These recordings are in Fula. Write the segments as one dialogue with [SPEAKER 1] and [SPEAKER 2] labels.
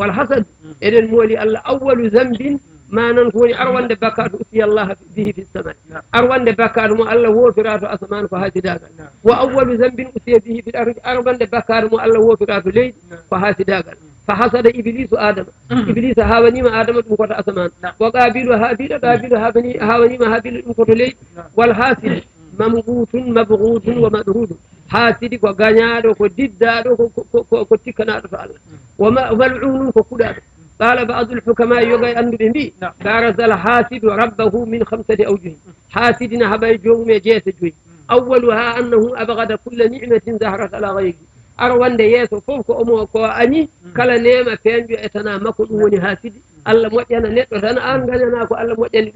[SPEAKER 1] والحسد إذن مولي الله أول ذنب ما ننكوني أروان بكات أتي الله به في السماء أروان بكات ما الله هو فرات أسمان فهاتداغا وأول ذنب أتي به في الأرض أروان بكات ما الله هو فرات ليل فهاتداغا فحسد إبليس آدم إبليس هاوني ما آدم مكوت أسمان وقابل هابيل هاوني ما هابيل مكوت ليل والحاسد ممقوت مبغوث ومدهود حاسد وغنيادو كددادو كتكنادو الله وملعون ككدادو قال بعض الحكماء يوغي أنو بي بارز الحاسد ربه من 5 أوجه حاسدنا هباي جوم جيس جوي أولها أنه أبغض كل نعمة ظهرت على غيره أروان دي يسو فوق أمو كو أني كلا نيمة فينجو إتنا مكو دوني حاسد الله موتينا نتو تنا أنغانا كو الله موتينا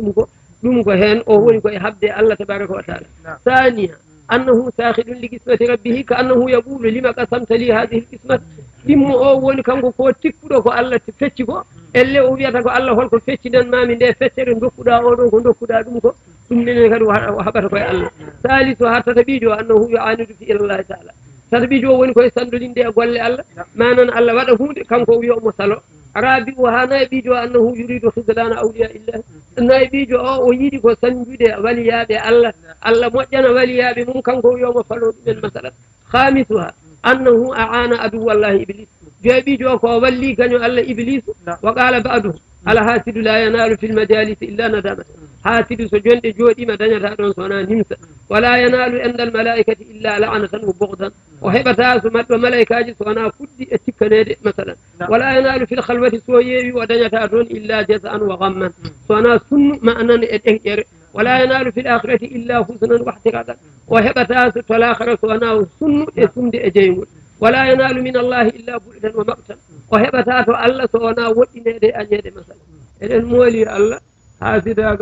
[SPEAKER 1] دمكو هين أو هوني كو يحبدي الله تبارك وتعالى ثانيا أنه ساخد لقسمة ربه كأنه يقول لما قسمت لي هذه القسمة ɗimmo o woni kanko ko tikkuɗo ko Allah fecci ko elle o wiyata ko Allah holko feccinan mami nde feccere dokkuɗa oɗo ko dokkuɗa ɗum ko ɗum nene kadi o haɓata koye Allah salisu ha tataɓijo annahu yu'anidu fi ilallahi taala tataɓijo o woni koye sandolinde e golle Allah manan Allah waɗa hunde kanko o wiya omo salo rabi'u ha nayiɓijo annahu yuridu khidlana awliya illah nayiɓijo o yiiɗi ko sanjude waliyaɓe Allah Allah moƴƴana waliyaɓe mum kanko o wiya omo falo ɗumen masalan khamisuha أنه أعان عدو الله إبليس جابي جوكو ولي كان الله إبليس وقال بعده الحاسد لا ينال في المجالس إلا ندامة حاسد سجن جودي مدنيا تادون سونا نمسا ولا ينال عند الملائكة إلا لعنة وبغضا وهبتا سمت وملائكة سونا كدي اتكنيد مثلا ولا ينال في الخلوة سويي ودنيا تادون إلا جزاء وغما سونا سن معنى اتنكر ولا ينال في الآخرة إلا حسنا واحترادا وهبتا ستلاخر سونا سن سند أجيمون ولا ينال من الله إلا بعدا ومقتا وهبتا الله سونا ودنا دي أنيد مثلا إذن مولي الله هذا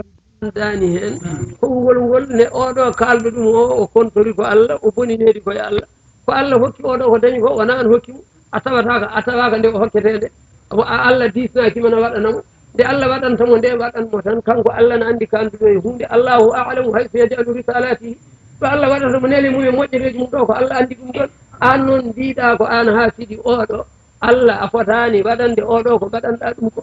[SPEAKER 1] داني هن كل ne odo kalbe dum o kontori ko Allah o boni nedi ko Allah ko Allah hokki odo ko dañi ko wana an hokki atawaka nde o hokketede Allah disna ki mana wadanamo de Allah waɗantamo nde waɗanmo tan kanko Allah ne anndi kanduɗo e hunde Allahu a'lamu hayso yaj'alu risalatihi to Allah waɗata mo nele mum e moƴƴereji mum ɗo ko Allah anndi ɗum ɗon an noon mbiɗa ko an ha siɗi oɗo Allah a fotani waɗande oɗo ko mbaɗanɗa ɗum ko